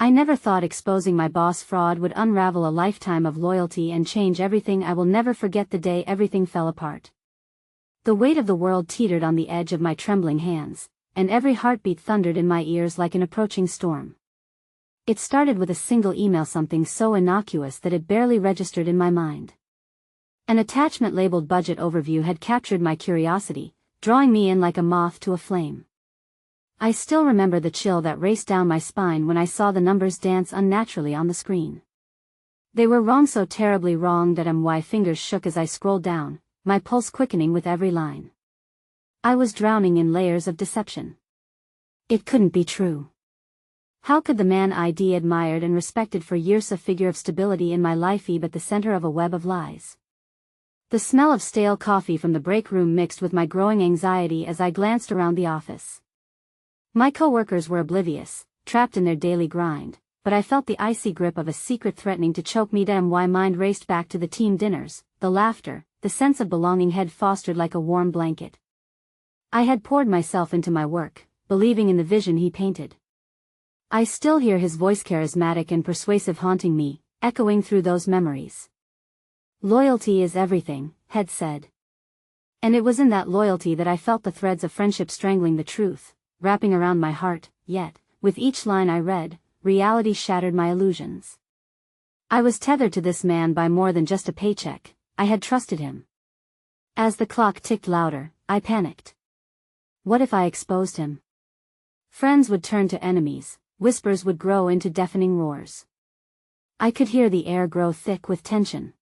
I never thought exposing my boss' fraud would unravel a lifetime of loyalty and change everything. I will never forget the day everything fell apart. The weight of the world teetered on the edge of my trembling hands, and every heartbeat thundered in my ears like an approaching storm. It started with a single email, something so innocuous that it barely registered in my mind. An attachment labeled budget overview had captured my curiosity, drawing me in like a moth to a flame. I still remember the chill that raced down my spine when I saw the numbers dance unnaturally on the screen. They were wrong, so terribly wrong that my fingers shook as I scrolled down, my pulse quickening with every line. I was drowning in layers of deception. It couldn't be true. How could the man I'd admired and respected for years, a figure of stability in my life, be but the center of a web of lies? The smell of stale coffee from the break room mixed with my growing anxiety as I glanced around the office. My coworkers were oblivious, trapped in their daily grind, but I felt the icy grip of a secret threatening to choke me down. My mind raced back to the team dinners, the laughter, the sense of belonging had fostered like a warm blanket. I had poured myself into my work, believing in the vision he painted. I still hear his voice, charismatic and persuasive, haunting me, echoing through those memories. Loyalty is everything, Head said. And it was in that loyalty that I felt the threads of friendship strangling the truth, wrapping around my heart, yet, with each line I read, reality shattered my illusions. I was tethered to this man by more than just a paycheck. I had trusted him. As the clock ticked louder, I panicked. What if I exposed him? Friends would turn to enemies, whispers would grow into deafening roars. I could hear the air grow thick with tension.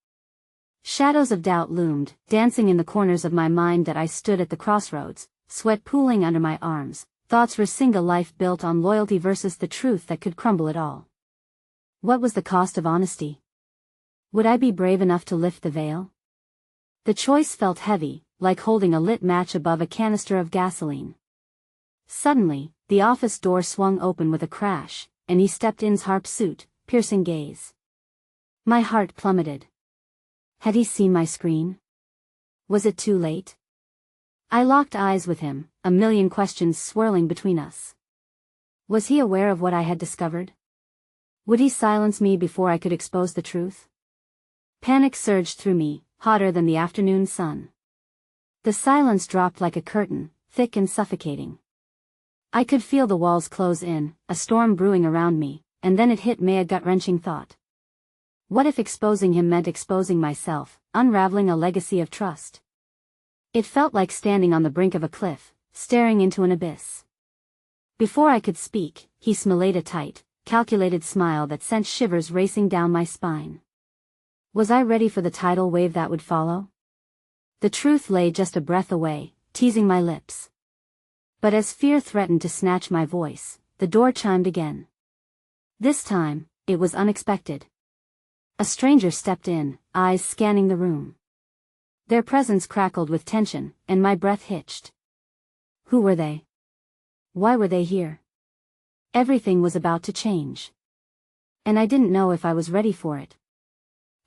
Shadows of doubt loomed, dancing in the corners of my mind. That I stood at the crossroads, sweat pooling under my arms, thoughts racing. A life built on loyalty versus the truth that could crumble it all. What was the cost of honesty? Would I be brave enough to lift the veil? The choice felt heavy, like holding a lit match above a canister of gasoline. Suddenly, the office door swung open with a crash, and he stepped in's harp suit, piercing gaze. My heart plummeted. Had he seen my screen? Was it too late? I locked eyes with him, a million questions swirling between us. Was he aware of what I had discovered? Would he silence me before I could expose the truth? Panic surged through me, hotter than the afternoon sun. The silence dropped like a curtain, thick and suffocating. I could feel the walls close in, a storm brewing around me, and then it hit me, a gut-wrenching thought. What if exposing him meant exposing myself, unraveling a legacy of trust? It felt like standing on the brink of a cliff, staring into an abyss. Before I could speak, he smiled a tight, calculated smile that sent shivers racing down my spine. Was I ready for the tidal wave that would follow? The truth lay just a breath away, teasing my lips. But as fear threatened to snatch my voice, the door chimed again. This time, it was unexpected. A stranger stepped in, eyes scanning the room. Their presence crackled with tension, and my breath hitched. Who were they? Why were they here? Everything was about to change. And I didn't know if I was ready for it.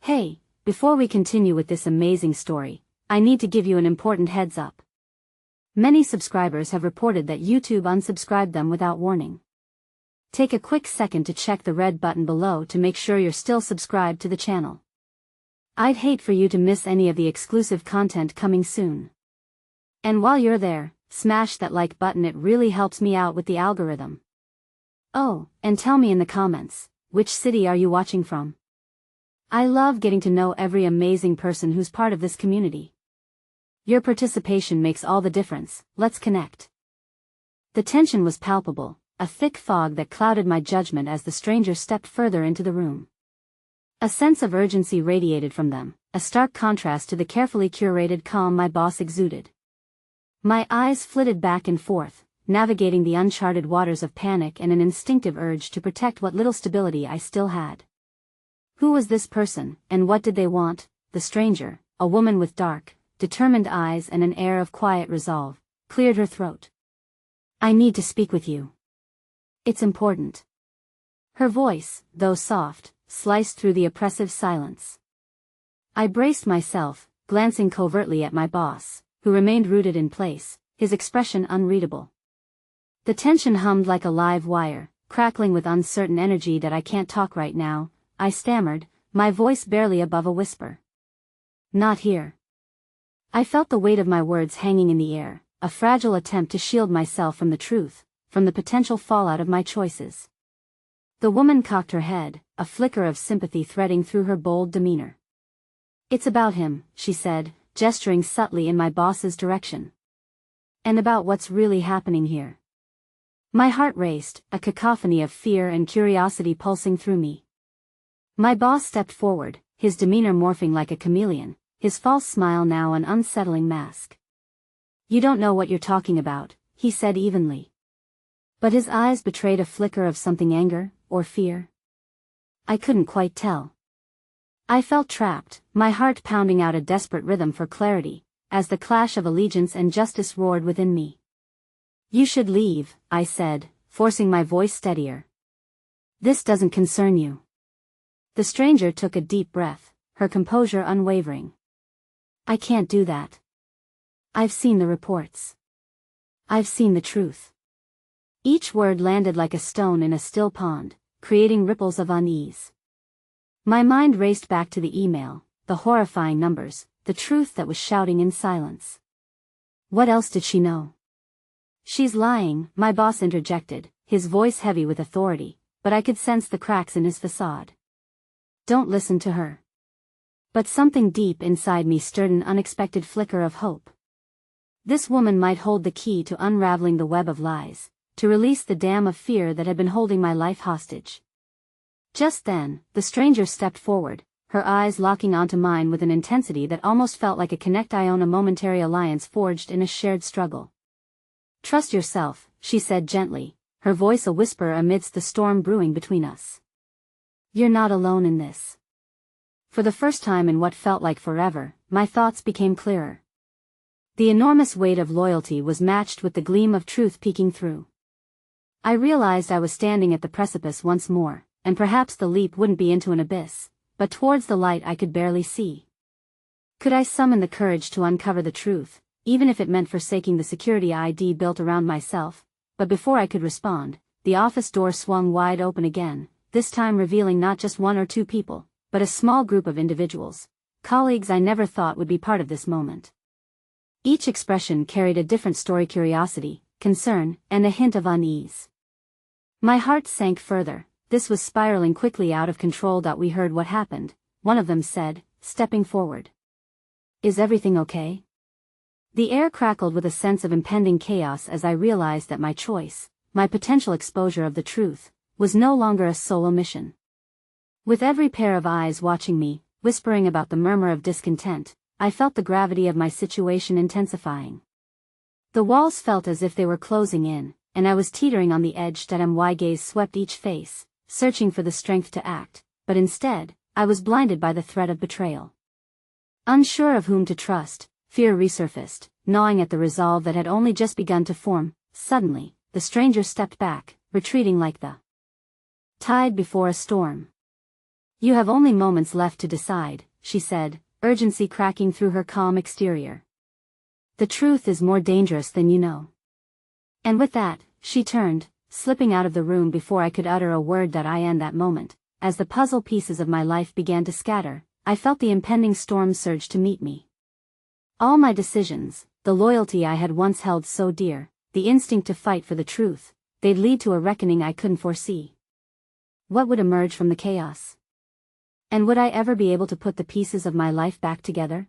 Hey, before we continue with this amazing story, I need to give you an important heads up. Many subscribers have reported that YouTube unsubscribed them without warning. Take a quick second to check the red button below to make sure you're still subscribed to the channel. I'd hate for you to miss any of the exclusive content coming soon. And while you're there, smash that like button, it really helps me out with the algorithm. Oh, and tell me in the comments, which city are you watching from? I love getting to know every amazing person who's part of this community. Your participation makes all the difference. Let's connect. The tension was palpable, a thick fog that clouded my judgment as the stranger stepped further into the room. A sense of urgency radiated from them, a stark contrast to the carefully curated calm my boss exuded. My eyes flitted back and forth, navigating the uncharted waters of panic and an instinctive urge to protect what little stability I still had. Who was this person, and what did they want? The stranger, a woman with dark, determined eyes and an air of quiet resolve, cleared her throat. I need to speak with you. It's important. Her voice, though soft, sliced through the oppressive silence. I braced myself, glancing covertly at my boss, who remained rooted in place, his expression unreadable. The tension hummed like a live wire, crackling with uncertain energy. "That I can't talk right now," I stammered, my voice barely above a whisper. "Not here." I felt the weight of my words hanging in the air, a fragile attempt to shield myself from the truth, from the potential fallout of my choices. The woman cocked her head, a flicker of sympathy threading through her bold demeanor. "It's about him," she said, gesturing subtly in my boss's direction. "And about what's really happening here." My heart raced, a cacophony of fear and curiosity pulsing through me. My boss stepped forward, his demeanor morphing like a chameleon, his false smile now an unsettling mask. "You don't know what you're talking about," he said evenly. But his eyes betrayed a flicker of something, anger, or fear. I couldn't quite tell. I felt trapped, my heart pounding out a desperate rhythm for clarity, as the clash of allegiance and justice roared within me. "You should leave," I said, forcing my voice steadier. "This doesn't concern you." The stranger took a deep breath, her composure unwavering. "I can't do that. I've seen the reports. I've seen the truth." Each word landed like a stone in a still pond, creating ripples of unease. My mind raced back to the email, the horrifying numbers, the truth that was shouting in silence. What else did she know? "She's lying," my boss interjected, his voice heavy with authority, but I could sense the cracks in his facade. "Don't listen to her." But something deep inside me stirred an unexpected flicker of hope. This woman might hold the key to unraveling the web of lies, to release the dam of fear that had been holding my life hostage. Just then, the stranger stepped forward, her eyes locking onto mine with an intensity that almost felt like a a momentary alliance forged in a shared struggle. "Trust yourself," she said gently, her voice a whisper amidst the storm brewing between us. "You're not alone in this." For the first time in what felt like forever, my thoughts became clearer. The enormous weight of loyalty was matched with the gleam of truth peeking through. I realized I was standing at the precipice once more, and perhaps the leap wouldn't be into an abyss, but towards the light I could barely see. Could I summon the courage to uncover the truth, even if it meant forsaking the security I'd built around myself? But before I could respond, the office door swung wide open again, this time revealing not just one or two people, but a small group of individuals, colleagues I never thought would be part of this moment. Each expression carried a different story: curiosity, concern, and a hint of unease. My heart sank further. This was spiraling quickly out of control. "We heard what happened," one of them said, stepping forward. "Is everything okay?" The air crackled with a sense of impending chaos as I realized that my choice, my potential exposure of the truth, was no longer a solo mission. With every pair of eyes watching me, whispering about the murmur of discontent, I felt the gravity of my situation intensifying. The walls felt as if they were closing in, and I was teetering on the edge. My gaze swept each face, searching for the strength to act, but instead, I was blinded by the threat of betrayal. Unsure of whom to trust, fear resurfaced, gnawing at the resolve that had only just begun to form. Suddenly, the stranger stepped back, retreating like the tide before a storm. "You have only moments left to decide," she said, urgency cracking through her calm exterior. "The truth is more dangerous than you know." And with that, she turned, slipping out of the room before I could utter a word. That moment, as the puzzle pieces of my life began to scatter, I felt the impending storm surge to meet me. All my decisions, the loyalty I had once held so dear, the instinct to fight for the truth, they'd lead to a reckoning I couldn't foresee. What would emerge from the chaos? And would I ever be able to put the pieces of my life back together?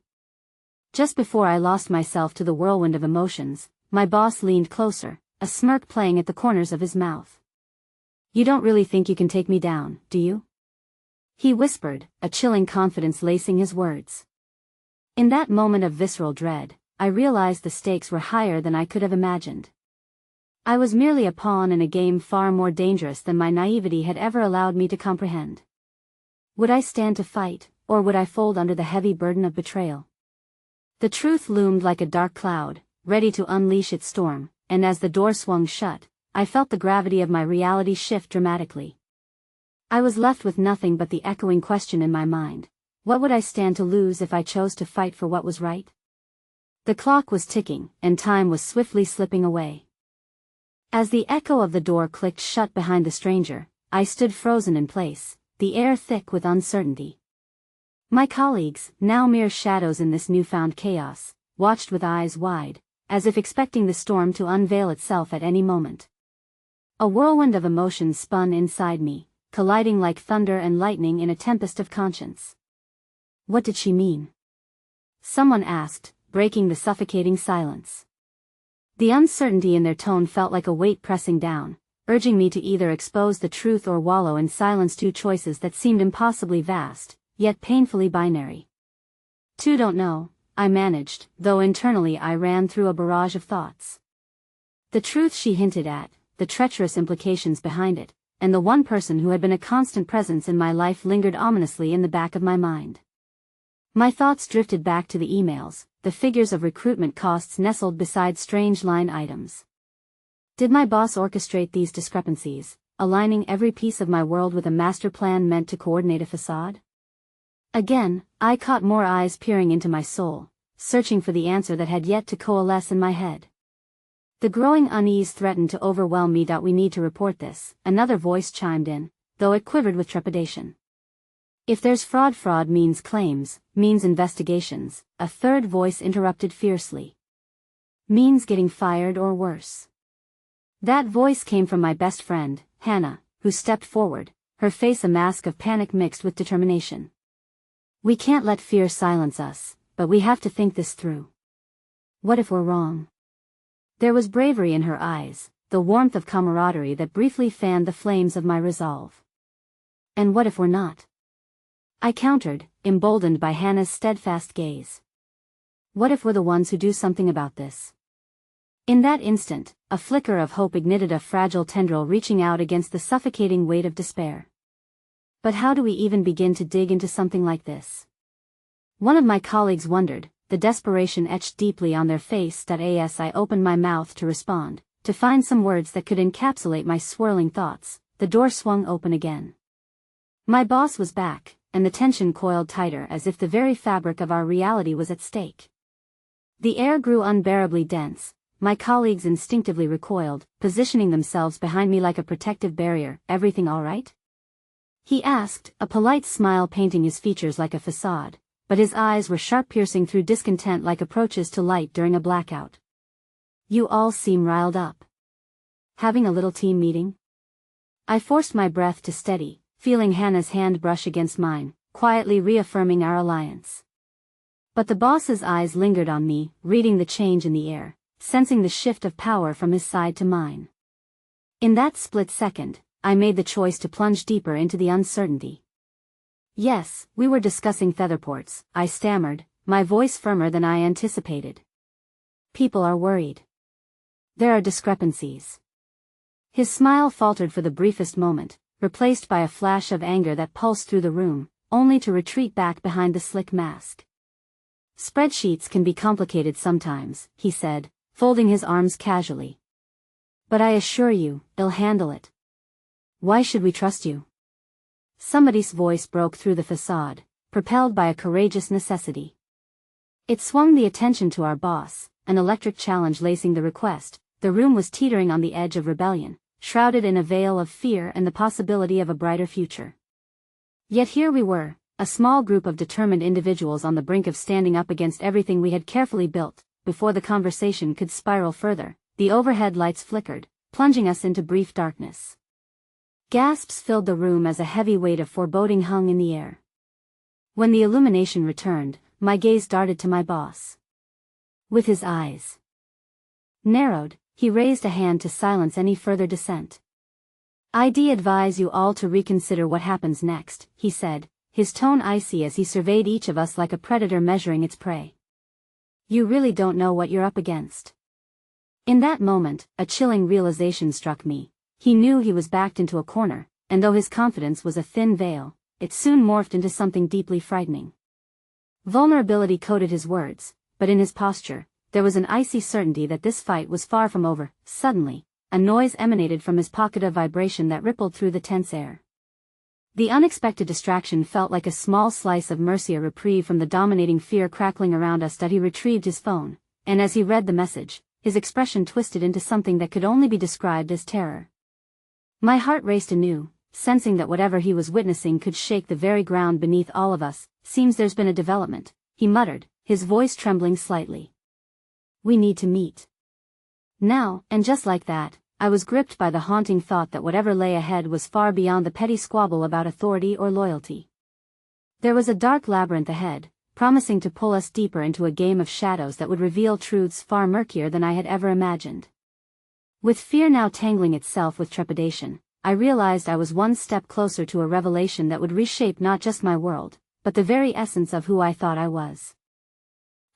Just before I lost myself to the whirlwind of emotions, my boss leaned closer, a smirk playing at the corners of his mouth. "You don't really think you can take me down, do you?" he whispered, a chilling confidence lacing his words. In that moment of visceral dread, I realized the stakes were higher than I could have imagined. I was merely a pawn in a game far more dangerous than my naivety had ever allowed me to comprehend. Would I stand to fight, or would I fold under the heavy burden of betrayal? The truth loomed like a dark cloud, ready to unleash its storm, and as the door swung shut, I felt the gravity of my reality shift dramatically. I was left with nothing but the echoing question in my mind: what would I stand to lose if I chose to fight for what was right? The clock was ticking, and time was swiftly slipping away. As the echo of the door clicked shut behind the stranger, I stood frozen in place, the air thick with uncertainty. My colleagues, now mere shadows in this newfound chaos, watched with eyes wide, as if expecting the storm to unveil itself at any moment. A whirlwind of emotions spun inside me, colliding like thunder and lightning in a tempest of conscience. What did she mean? Someone asked, breaking the suffocating silence. The uncertainty in their tone felt like a weight pressing down, urging me to either expose the truth or wallow in silence, two choices that seemed impossibly vast, yet painfully binary. Don't know, I managed, though internally I ran through a barrage of thoughts. The truth she hinted at, the treacherous implications behind it, and the one person who had been a constant presence in my life lingered ominously in the back of my mind. My thoughts drifted back to the emails, the figures of recruitment costs nestled beside strange line items. Did my boss orchestrate these discrepancies, aligning every piece of my world with a master plan meant to coordinate a facade? Again, I caught more eyes peering into my soul, searching for the answer that had yet to coalesce in my head. The growing unease threatened to overwhelm me. We need to report this, another voice chimed in, though it quivered with trepidation. If there's fraud means claims, means investigations, a third voice interrupted fiercely. Means getting fired or worse. That voice came from my best friend, Hannah, who stepped forward, her face a mask of panic mixed with determination. We can't let fear silence us, but we have to think this through. What if we're wrong? There was bravery in her eyes, the warmth of camaraderie that briefly fanned the flames of my resolve. And what if we're not? I countered, emboldened by Hannah's steadfast gaze. What if we're the ones who do something about this? In that instant, a flicker of hope ignited, a fragile tendril reaching out against the suffocating weight of despair. But how do we even begin to dig into something like this? One of my colleagues wondered, the desperation etched deeply on their face. As I opened my mouth to respond, to find some words that could encapsulate my swirling thoughts, the door swung open again. My boss was back, and the tension coiled tighter as if the very fabric of our reality was at stake. The air grew unbearably dense, my colleagues instinctively recoiled, positioning themselves behind me like a protective barrier. Everything all right? He asked, a polite smile painting his features like a facade, but his eyes were sharp, piercing through discontent like approaches to light during a blackout. You all seem riled up. Having a little team meeting? I forced my breath to steady, feeling Hannah's hand brush against mine, quietly reaffirming our alliance. But the boss's eyes lingered on me, reading the change in the air, sensing the shift of power from his side to mine. In that split second, I made the choice to plunge deeper into the uncertainty. Yes, we were discussing featherports, I stammered, my voice firmer than I anticipated. People are worried. There are discrepancies. His smile faltered for the briefest moment, replaced by a flash of anger that pulsed through the room, only to retreat back behind the slick mask. Spreadsheets can be complicated sometimes, he said, folding his arms casually. But I assure you, they'll handle it. Why should we trust you? Somebody's voice broke through the facade, propelled by a courageous necessity. It swung the attention to our boss, an electric challenge lacing the request. The room was teetering on the edge of rebellion, shrouded in a veil of fear and the possibility of a brighter future. Yet here we were, a small group of determined individuals on the brink of standing up against everything we had carefully built. Before the conversation could spiral further, the overhead lights flickered, plunging us into brief darkness. Gasps filled the room as a heavy weight of foreboding hung in the air. When the illumination returned, my gaze darted to my boss. With his eyes narrowed, he raised a hand to silence any further dissent. I'd advise you all to reconsider what happens next, he said, his tone icy as he surveyed each of us like a predator measuring its prey. You really don't know what you're up against. In that moment, a chilling realization struck me. He knew he was backed into a corner, and though his confidence was a thin veil, it soon morphed into something deeply frightening. Vulnerability coated his words, but in his posture, there was an icy certainty that this fight was far from over. Suddenly, a noise emanated from his pocket, a vibration that rippled through the tense air. The unexpected distraction felt like a small slice of mercy, a reprieve from the dominating fear crackling around us. He retrieved his phone, and as he read the message, his expression twisted into something that could only be described as terror. My heart raced anew, sensing that whatever he was witnessing could shake the very ground beneath all of us. "Seems there's been a development," he muttered, his voice trembling slightly. "We need to meet now." And just like that, I was gripped by the haunting thought that whatever lay ahead was far beyond the petty squabble about authority or loyalty. There was a dark labyrinth ahead, promising to pull us deeper into a game of shadows that would reveal truths far murkier than I had ever imagined. With fear now tangling itself with trepidation, I realized I was one step closer to a revelation that would reshape not just my world, but the very essence of who I thought I was.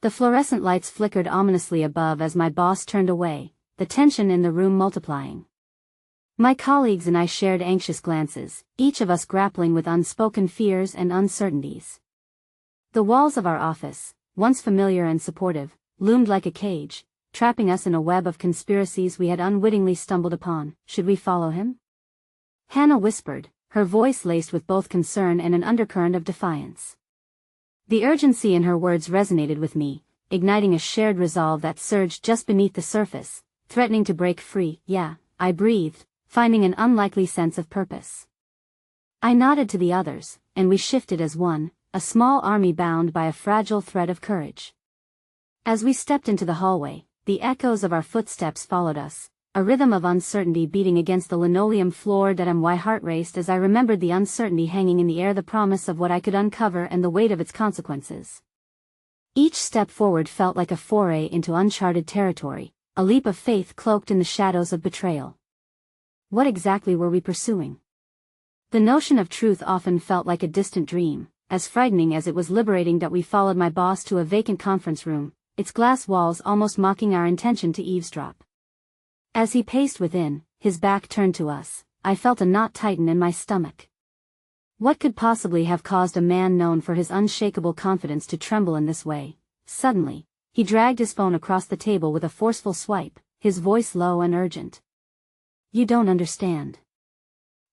The fluorescent lights flickered ominously above as my boss turned away, the tension in the room multiplying. My colleagues and I shared anxious glances, each of us grappling with unspoken fears and uncertainties. The walls of our office, once familiar and supportive, loomed like a cage, trapping us in a web of conspiracies we had unwittingly stumbled upon. "Should we follow him?" Hannah whispered, her voice laced with both concern and an undercurrent of defiance. The urgency in her words resonated with me, igniting a shared resolve that surged just beneath the surface, threatening to break free. "Yeah," I breathed, finding an unlikely sense of purpose. I nodded to the others, and we shifted as one, a small army bound by a fragile thread of courage. As we stepped into the hallway, the echoes of our footsteps followed us, a rhythm of uncertainty beating against the linoleum floor. My heart raced as I remembered the uncertainty hanging in the air, the promise of what I could uncover and the weight of its consequences. Each step forward felt like a foray into uncharted territory, a leap of faith cloaked in the shadows of betrayal. What exactly were we pursuing? The notion of truth often felt like a distant dream, as frightening as it was liberating. We followed my boss to a vacant conference room, its glass walls almost mocking our intention to eavesdrop. As he paced within, his back turned to us, I felt a knot tighten in my stomach. What could possibly have caused a man known for his unshakable confidence to tremble in this way? Suddenly, he dragged his phone across the table with a forceful swipe, his voice low and urgent. "You don't understand.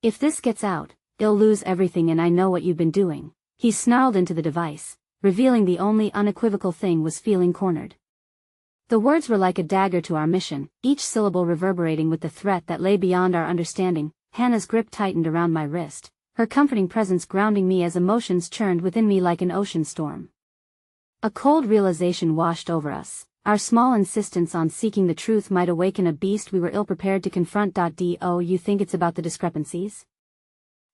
If this gets out, you'll lose everything, and I know what you've been doing." He snarled into the device, revealing the only unequivocal thing was feeling cornered. The words were like a dagger to our mission, each syllable reverberating with the threat that lay beyond our understanding. Hannah's grip tightened around my wrist, her comforting presence grounding me as emotions churned within me like an ocean storm. A cold realization washed over us. Our small insistence on seeking the truth might awaken a beast we were ill-prepared to confront. "Do you think it's about the discrepancies?"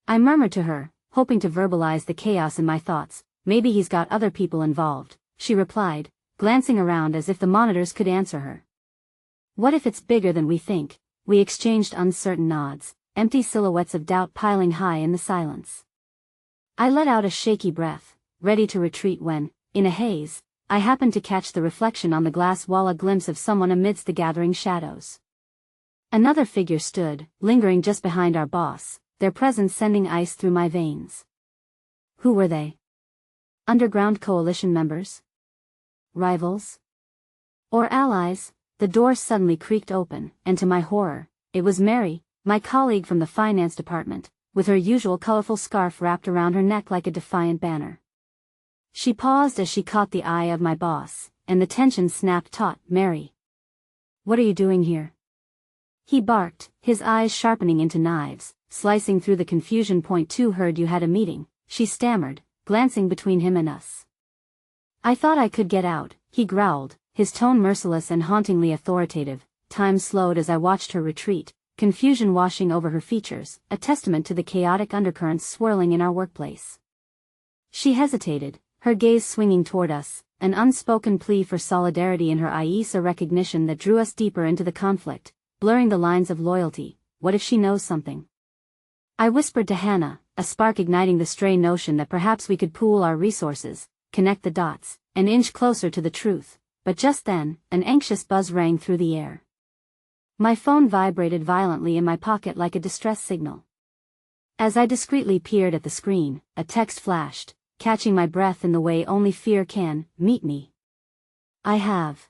I murmured to her, hoping to verbalize the chaos in my thoughts. "Maybe he's got other people involved," she replied, glancing around as if the monitors could answer her. "What if it's bigger than we think?" We exchanged uncertain nods, empty silhouettes of doubt piling high in the silence. I let out a shaky breath, ready to retreat when, in a haze, I happened to catch the reflection on the glass wall, a glimpse of someone amidst the gathering shadows. Another figure stood, lingering just behind our boss, their presence sending ice through my veins. Who were they? Underground coalition members? Rivals? Or allies? The door suddenly creaked open, and to my horror, it was Mary, my colleague from the finance department, with her usual colorful scarf wrapped around her neck like a defiant banner. She paused as she caught the eye of my boss, and the tension snapped taut. "Mary. What are you doing here?" He barked, his eyes sharpening into knives, slicing through the confusion. "Heard you had a meeting," she stammered, glancing between him and us. "I thought I could get out," he growled, his tone merciless and hauntingly authoritative. Time slowed as I watched her retreat, confusion washing over her features, a testament to the chaotic undercurrents swirling in our workplace. She hesitated, her gaze swinging toward us, an unspoken plea for solidarity in her eyes, a recognition that drew us deeper into the conflict, blurring the lines of loyalty. What if she knows something? I whispered to Hannah, a spark igniting the stray notion that perhaps we could pool our resources, connect the dots, and inch closer to the truth. But just then, an anxious buzz rang through the air. My phone vibrated violently in my pocket like a distress signal. As I discreetly peered at the screen, a text flashed, catching my breath in the way only fear can. "Meet me. I have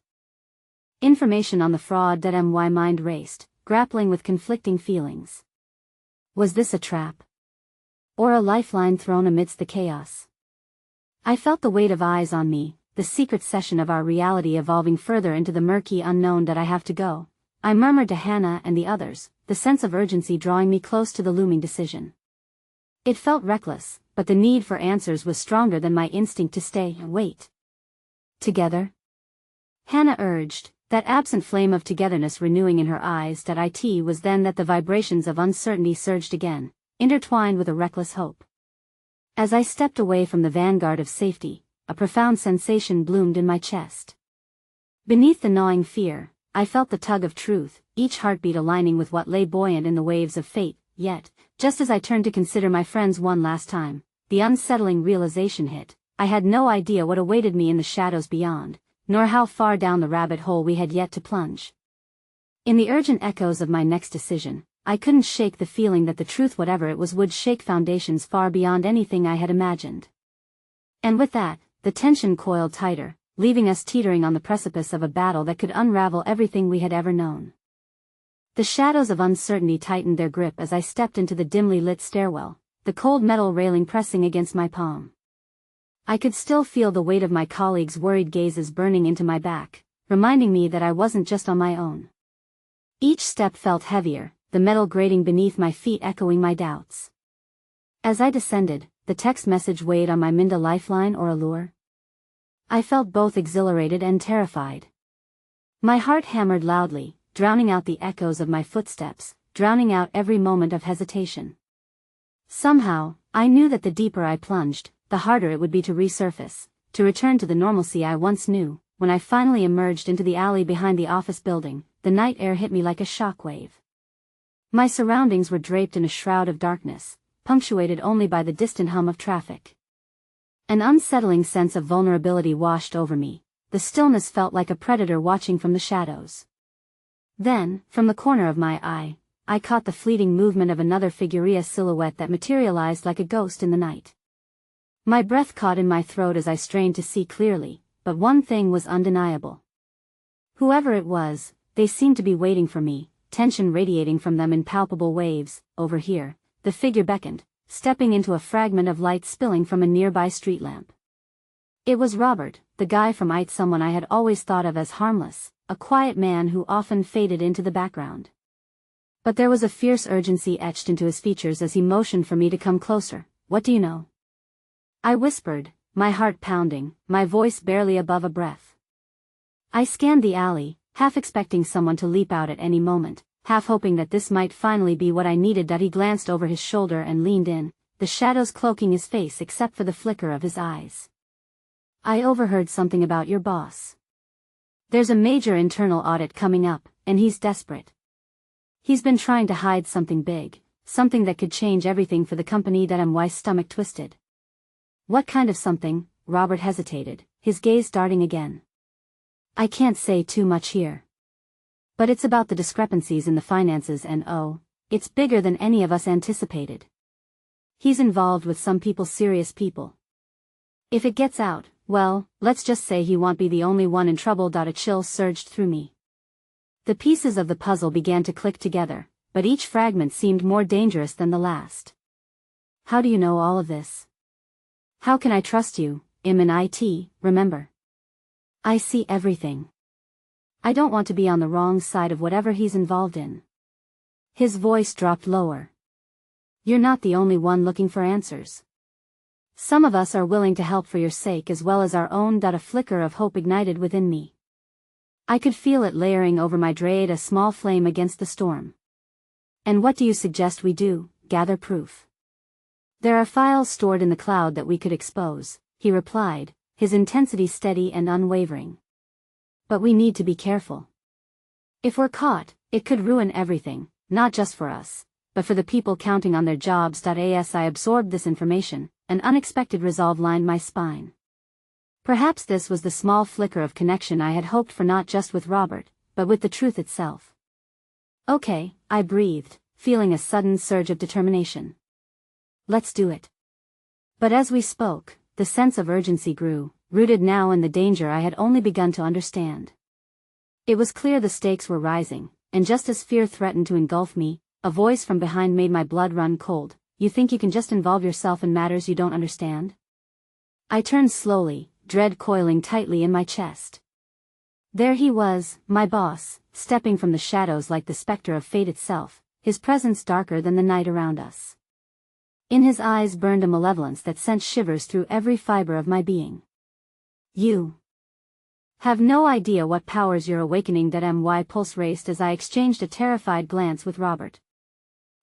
information on the fraud." My mind raced, grappling with conflicting feelings. Was this a trap? Or a lifeline thrown amidst the chaos? I felt the weight of eyes on me, the secret session of our reality evolving further into the murky unknown that I have to go, I murmured to Hannah and the others, the sense of urgency drawing me close to the looming decision. It felt reckless, but the need for answers was stronger than my instinct to stay and wait. Together? Hannah urged, that absent flame of togetherness renewing in her eyes. It was then that the vibrations of uncertainty surged again, intertwined with a reckless hope. As I stepped away from the vanguard of safety, a profound sensation bloomed in my chest. Beneath the gnawing fear, I felt the tug of truth, each heartbeat aligning with what lay buoyant in the waves of fate. Yet, just as I turned to consider my friends one last time, the unsettling realization hit. I had no idea what awaited me in the shadows beyond, nor how far down the rabbit hole we had yet to plunge. In the urgent echoes of my next decision, I couldn't shake the feeling that the truth, whatever it was, would shake foundations far beyond anything I had imagined. And with that, the tension coiled tighter, leaving us teetering on the precipice of a battle that could unravel everything we had ever known. The shadows of uncertainty tightened their grip as I stepped into the dimly lit stairwell, the cold metal railing pressing against my palm. I could still feel the weight of my colleagues' worried gazes burning into my back, reminding me that I wasn't just on my own. Each step felt heavier, the metal grating beneath my feet echoing my doubts. As I descended, the text message weighed on my Minda lifeline or allure. I felt both exhilarated and terrified. My heart hammered loudly, drowning out the echoes of my footsteps, drowning out every moment of hesitation. Somehow, I knew that the deeper I plunged, the harder it would be to resurface, to return to the normalcy I once knew. When I finally emerged into the alley behind the office building, the night air hit me like a shockwave. My surroundings were draped in a shroud of darkness, punctuated only by the distant hum of traffic. An unsettling sense of vulnerability washed over me. The stillness felt like a predator watching from the shadows. Then, from the corner of my eye, I caught the fleeting movement of another figure's silhouette that materialized like a ghost in the night. My breath caught in my throat as I strained to see clearly, but one thing was undeniable. Whoever it was, they seemed to be waiting for me, tension radiating from them in palpable waves. Over here, the figure beckoned, stepping into a fragment of light spilling from a nearby street lamp. It was Robert, the guy from IT, someone I had always thought of as harmless, a quiet man who often faded into the background. But there was a fierce urgency etched into his features as he motioned for me to come closer. "What do you know?" I whispered, my heart pounding, my voice barely above a breath. I scanned the alley, half expecting someone to leap out at any moment, half hoping that this might finally be what I needed. He glanced over his shoulder and leaned in, the shadows cloaking his face except for the flicker of his eyes. "I overheard something about your boss. There's a major internal audit coming up, and he's desperate. He's been trying to hide something big, something that could change everything for the company." My stomach twisted. "What kind of something?" Robert hesitated, his gaze darting again. "I can't say too much here. But it's about the discrepancies in the finances and it's bigger than any of us anticipated. He's involved with some people, serious people. If it gets out, well, let's just say he won't be the only one in trouble." A chill surged through me. The pieces of the puzzle began to click together, but each fragment seemed more dangerous than the last. "How do you know all of this? How can I trust you? I'm in IT, remember? I see everything. I don't want to be on the wrong side of whatever he's involved in." His voice dropped lower. "You're not the only one looking for answers. Some of us are willing to help for your sake as well as our own." A flicker of hope ignited within me. I could feel it layering over my dread, a small flame against the storm. "And what do you suggest we do? Gather proof?" "There are files stored in the cloud that we could expose," he replied, his intensity steady and unwavering. "But we need to be careful. If we're caught, it could ruin everything, not just for us, but for the people counting on their jobs." As I absorbed this information, an unexpected resolve lined my spine. Perhaps this was the small flicker of connection I had hoped for, not just with Robert, but with the truth itself. "Okay," I breathed, feeling a sudden surge of determination. "Let's do it." But as we spoke, the sense of urgency grew, rooted now in the danger I had only begun to understand. It was clear the stakes were rising, and just as fear threatened to engulf me, a voice from behind made my blood run cold. "You think you can just involve yourself in matters you don't understand?" I turned slowly, dread coiling tightly in my chest. There he was, my boss, stepping from the shadows like the specter of fate itself, his presence darker than the night around us. In his eyes burned a malevolence that sent shivers through every fiber of my being. You have no idea what powers you're awakening. My pulse raced as I exchanged a terrified glance with Robert.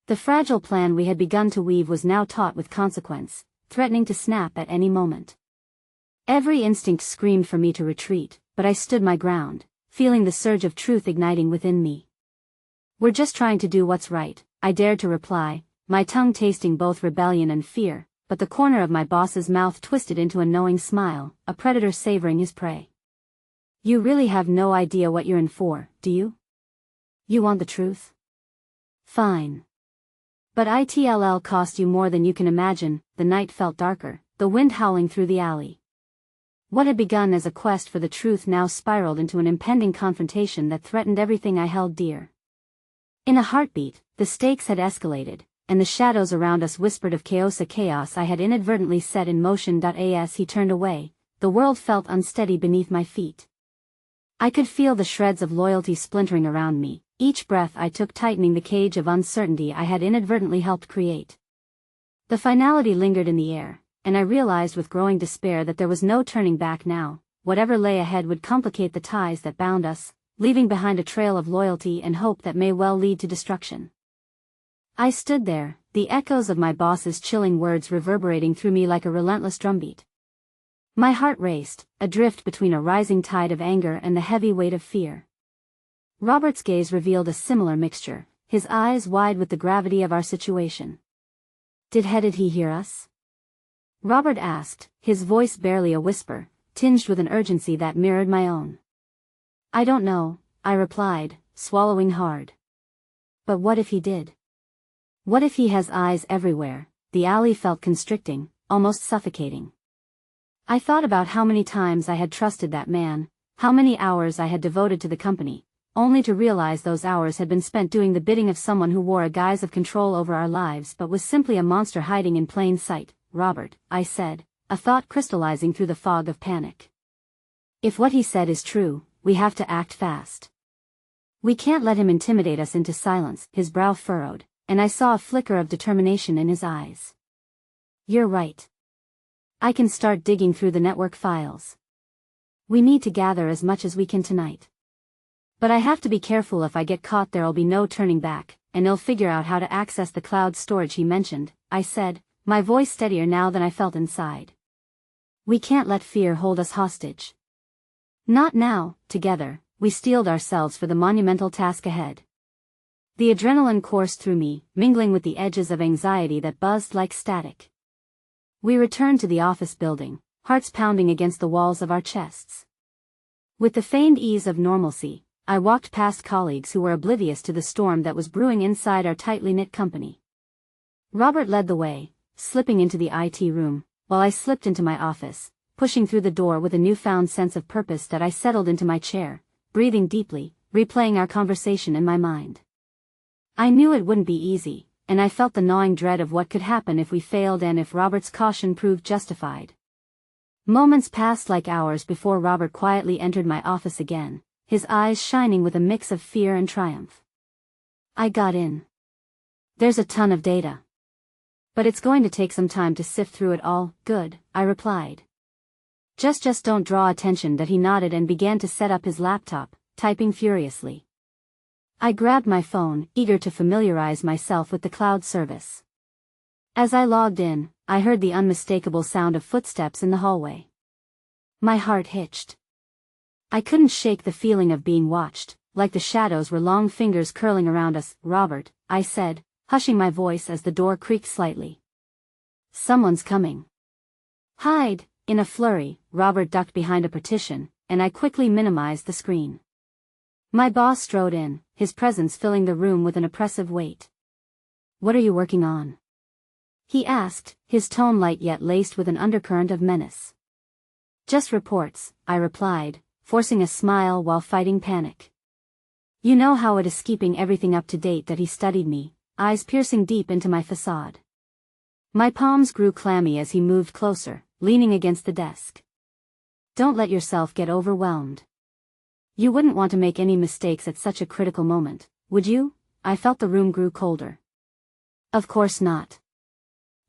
The fragile plan we had begun to weave was now taut with consequence, threatening to snap at any moment. Every instinct screamed for me to retreat, but I stood my ground, feeling the surge of truth igniting within me. "We're just trying to do what's right," I dared to reply, my tongue tasting both rebellion and fear, but the corner of my boss's mouth twisted into a knowing smile, a predator savoring his prey. "You really have no idea what you're in for, do you? You want the truth? Fine. But it'll cost you more than you can imagine." The night felt darker, the wind howling through the alley. What had begun as a quest for the truth now spiraled into an impending confrontation that threatened everything I held dear. In a heartbeat, the stakes had escalated, and the shadows around us whispered of chaos I had inadvertently set in motion. As he turned away, the world felt unsteady beneath my feet. I could feel the shreds of loyalty splintering around me, each breath I took tightening the cage of uncertainty I had inadvertently helped create. The finality lingered in the air, and I realized with growing despair that there was no turning back now. Whatever lay ahead would complicate the ties that bound us, leaving behind a trail of loyalty and hope that may well lead to destruction. I stood there, the echoes of my boss's chilling words reverberating through me like a relentless drumbeat. My heart raced, adrift between a rising tide of anger and the heavy weight of fear. Robert's gaze revealed a similar mixture, his eyes wide with the gravity of our situation. Did he hear us?" Robert asked, his voice barely a whisper, tinged with an urgency that mirrored my own. "I don't know," I replied, swallowing hard. "But what if he did? What if he has eyes everywhere?" The alley felt constricting, almost suffocating. I thought about how many times I had trusted that man, how many hours I had devoted to the company, only to realize those hours had been spent doing the bidding of someone who wore a guise of control over our lives but was simply a monster hiding in plain sight. "Robert," I said, a thought crystallizing through the fog of panic. "If what he said is true, we have to act fast. We can't let him intimidate us into silence." His brow furrowed, and I saw a flicker of determination in his eyes. "You're right. I can start digging through the network files. We need to gather as much as we can tonight. But I have to be careful. If I get caught, there'll be no turning back, and he'll figure out how to access the cloud storage he mentioned," I said, my voice steadier now than I felt inside. "We can't let fear hold us hostage. Not now." Together, we steeled ourselves for the monumental task ahead. The adrenaline coursed through me, mingling with the edges of anxiety that buzzed like static. We returned to the office building, hearts pounding against the walls of our chests. With the feigned ease of normalcy, I walked past colleagues who were oblivious to the storm that was brewing inside our tightly knit company. Robert led the way, slipping into the IT room, while I slipped into my office, pushing through the door with a newfound sense of purpose. I settled into my chair, breathing deeply, replaying our conversation in my mind. I knew it wouldn't be easy, and I felt the gnawing dread of what could happen if we failed and if Robert's caution proved justified. Moments passed like hours before Robert quietly entered my office again, his eyes shining with a mix of fear and triumph. "I got in. There's a ton of data. But it's going to take some time to sift through it all." "Good," I replied. Just don't draw attention." He nodded and began to set up his laptop, typing furiously. I grabbed my phone, eager to familiarize myself with the cloud service. As I logged in, I heard the unmistakable sound of footsteps in the hallway. My heart hitched. I couldn't shake the feeling of being watched, like the shadows were long fingers curling around us. "Robert," I said, hushing my voice as the door creaked slightly. "Someone's coming." "Hide." In a flurry, Robert ducked behind a partition, and I quickly minimized the screen. My boss strode in, his presence filling the room with an oppressive weight. "What are you working on?" he asked, his tone light yet laced with an undercurrent of menace. "Just reports," I replied, forcing a smile while fighting panic. "You know how it is, keeping everything up to date." He studied me, eyes piercing deep into my facade. My palms grew clammy as he moved closer, leaning against the desk. Don't let yourself get overwhelmed. You wouldn't want to make any mistakes at such a critical moment, would you? I felt the room grew colder. Of course not.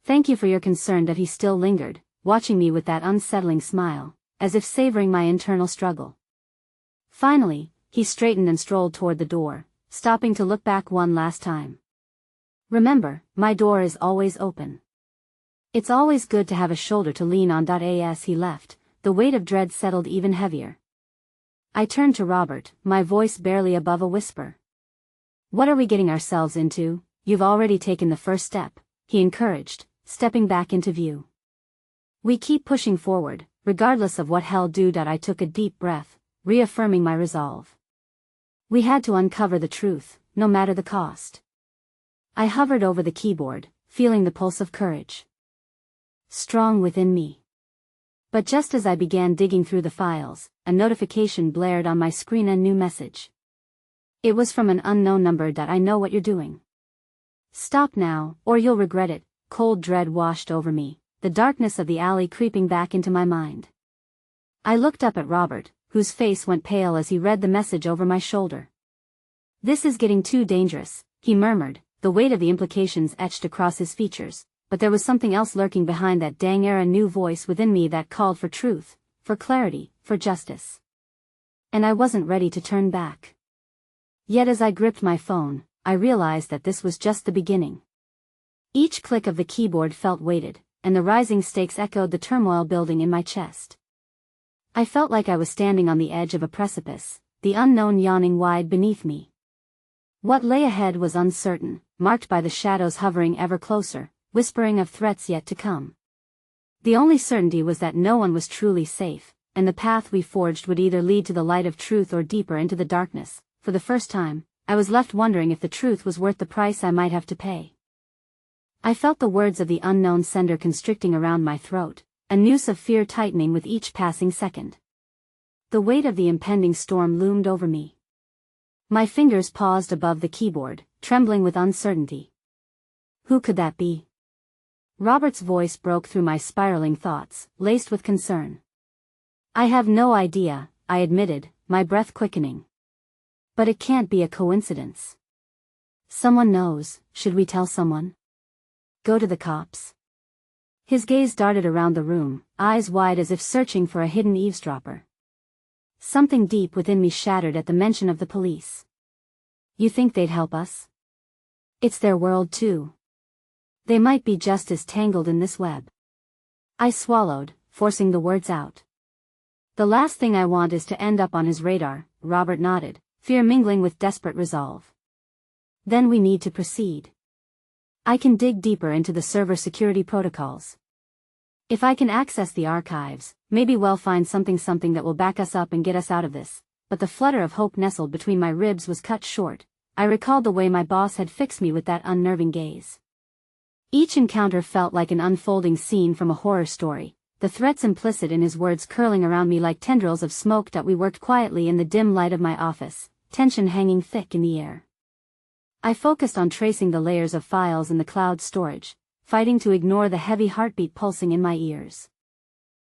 Thank you for your concern. That he still lingered, watching me with that unsettling smile, as if savoring my internal struggle. Finally, he straightened and strolled toward the door, stopping to look back one last time. Remember, my door is always open. It's always good to have a shoulder to lean on. As he left, the weight of dread settled even heavier. I turned to Robert, my voice barely above a whisper. What are we getting ourselves into? You've already taken the first step, he encouraged, stepping back into view. We keep pushing forward, regardless of what hell do. I took a deep breath, reaffirming my resolve. We had to uncover the truth, no matter the cost. I hovered over the keyboard, feeling the pulse of courage strong within me. But just as I began digging through the files, a notification blared on my screen. A new message. It was from an unknown number. I know what you're doing. Stop now, or you'll regret it. Cold dread washed over me, the darkness of the alley creeping back into my mind. I looked up at Robert, whose face went pale as he read the message over my shoulder. This is getting too dangerous, he murmured, the weight of the implications etched across his features. But there was something else lurking behind that dang air, a new voice within me that called for truth, for clarity, for justice. And I wasn't ready to turn back. Yet as I gripped my phone, I realized that this was just the beginning. Each click of the keyboard felt weighted, and the rising stakes echoed the turmoil building in my chest. I felt like I was standing on the edge of a precipice, the unknown yawning wide beneath me. What lay ahead was uncertain, marked by the shadows hovering ever closer, whispering of threats yet to come. The only certainty was that no one was truly safe, and the path we forged would either lead to the light of truth or deeper into the darkness. For the first time, I was left wondering if the truth was worth the price I might have to pay. I felt the words of the unknown sender constricting around my throat, a noose of fear tightening with each passing second. The weight of the impending storm loomed over me. My fingers paused above the keyboard, trembling with uncertainty. Who could that be? Robert's voice broke through my spiraling thoughts, laced with concern. I have no idea, I admitted, my breath quickening. But it can't be a coincidence. Someone knows. Should we tell someone? Go to the cops? His gaze darted around the room, eyes wide as if searching for a hidden eavesdropper. Something deep within me shattered at the mention of the police. You think they'd help us? It's their world too. They might be just as tangled in this web. I swallowed, forcing the words out. The last thing I want is to end up on his radar, Robert nodded, fear mingling with desperate resolve. Then we need to proceed. I can dig deeper into the server security protocols. If I can access the archives, maybe we'll find something that will back us up and get us out of this. But the flutter of hope nestled between my ribs was cut short. I recalled the way my boss had fixed me with that unnerving gaze. Each encounter felt like an unfolding scene from a horror story, the threats implicit in his words curling around me like tendrils of smoke. We worked quietly in the dim light of my office, tension hanging thick in the air. I focused on tracing the layers of files in the cloud storage, fighting to ignore the heavy heartbeat pulsing in my ears.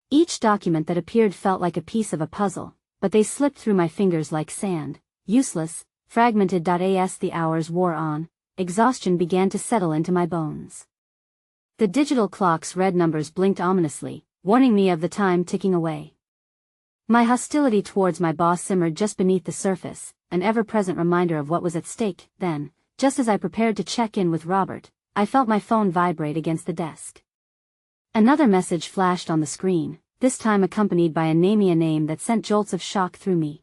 Each document that appeared felt like a piece of a puzzle, but they slipped through my fingers like sand, useless, fragmented. As the hours wore on, exhaustion began to settle into my bones. The digital clock's red numbers blinked ominously, warning me of the time ticking away. My hostility towards my boss simmered just beneath the surface, an ever-present reminder of what was at stake. Then, just as I prepared to check in with Robert, I felt my phone vibrate against the desk. Another message flashed on the screen, this time accompanied by a name that sent jolts of shock through me.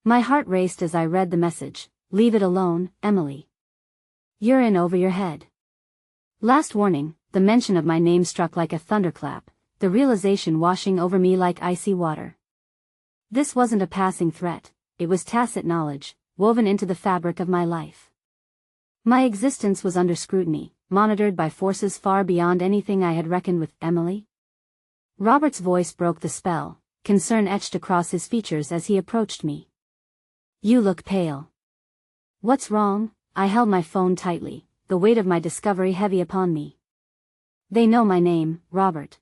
My heart raced as I read the message. Leave it alone, Emily. You're in over your head. Last warning. The mention of my name struck like a thunderclap, the realization washing over me like icy water. This wasn't a passing threat, it was tacit knowledge, woven into the fabric of my life. My existence was under scrutiny, monitored by forces far beyond anything I had reckoned with. Emily? Robert's voice broke the spell, concern etched across his features as he approached me. You look pale. What's wrong? I held my phone tightly, the weight of my discovery heavy upon me. They know my name, Robert.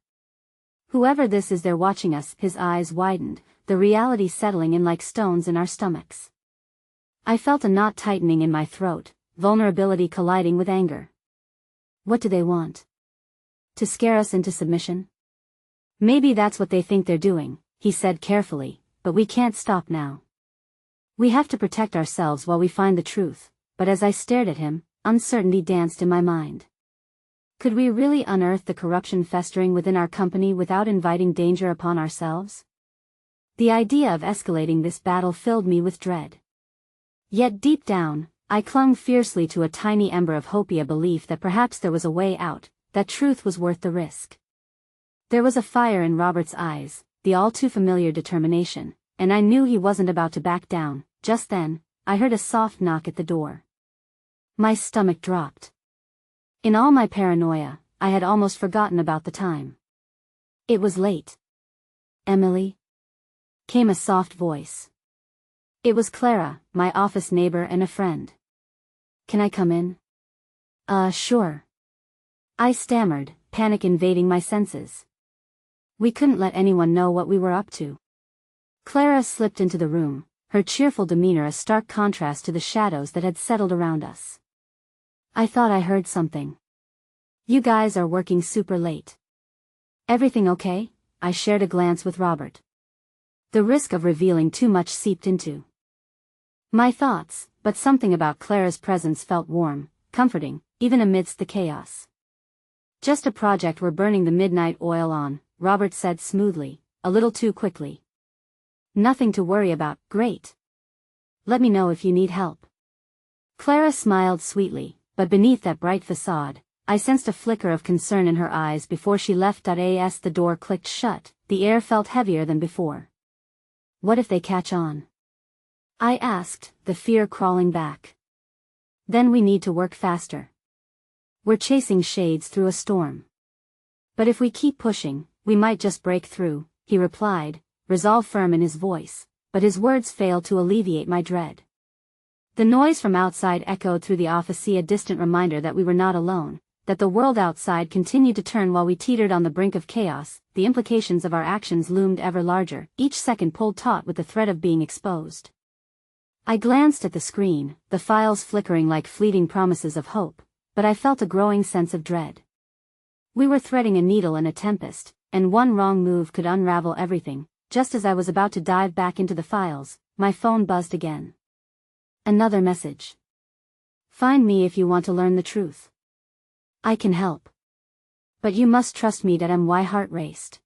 Whoever this is, they're watching us. His eyes widened, the reality settling in like stones in our stomachs. I felt a knot tightening in my throat, vulnerability colliding with anger. What do they want? To scare us into submission? Maybe that's what they think they're doing, he said carefully, but we can't stop now. We have to protect ourselves while we find the truth. But as I stared at him, uncertainty danced in my mind. Could we really unearth the corruption festering within our company without inviting danger upon ourselves? The idea of escalating this battle filled me with dread. Yet deep down, I clung fiercely to a tiny ember of hope, a belief that perhaps there was a way out, that truth was worth the risk. There was a fire in Robert's eyes, the all-too-familiar determination, and I knew he wasn't about to back down. Just then, I heard a soft knock at the door. My stomach dropped. In all my paranoia, I had almost forgotten about the time. It was late. Emily? Came a soft voice. It was Clara, my office neighbor and a friend. Can I come in? Sure. I stammered, panic invading my senses. We couldn't let anyone know what we were up to. Clara slipped into the room, her cheerful demeanor a stark contrast to the shadows that had settled around us. I thought I heard something. You guys are working super late. Everything okay? I shared a glance with Robert. The risk of revealing too much seeped into my thoughts, but something about Clara's presence felt warm, comforting, even amidst the chaos. Just a project we're burning the midnight oil on, Robert said smoothly, a little too quickly. Nothing to worry about. Great. Let me know if you need help. Clara smiled sweetly, but beneath that bright facade, I sensed a flicker of concern in her eyes before she left. As the door clicked shut, the air felt heavier than before. What if they catch on? I asked, the fear crawling back. Then we need to work faster. We're chasing shades through a storm. But if we keep pushing, we might just break through, he replied, resolve firm in his voice, but his words failed to alleviate my dread. The noise from outside echoed through the office, a distant reminder that we were not alone, that the world outside continued to turn while we teetered on the brink of chaos. The implications of our actions loomed ever larger, each second pulled taut with the threat of being exposed. I glanced at the screen, the files flickering like fleeting promises of hope, but I felt a growing sense of dread. We were threading a needle in a tempest, and one wrong move could unravel everything. Just as I was about to dive back into the files, my phone buzzed again. Another message. Find me if you want to learn the truth. I can help. But you must trust me. My heart raced.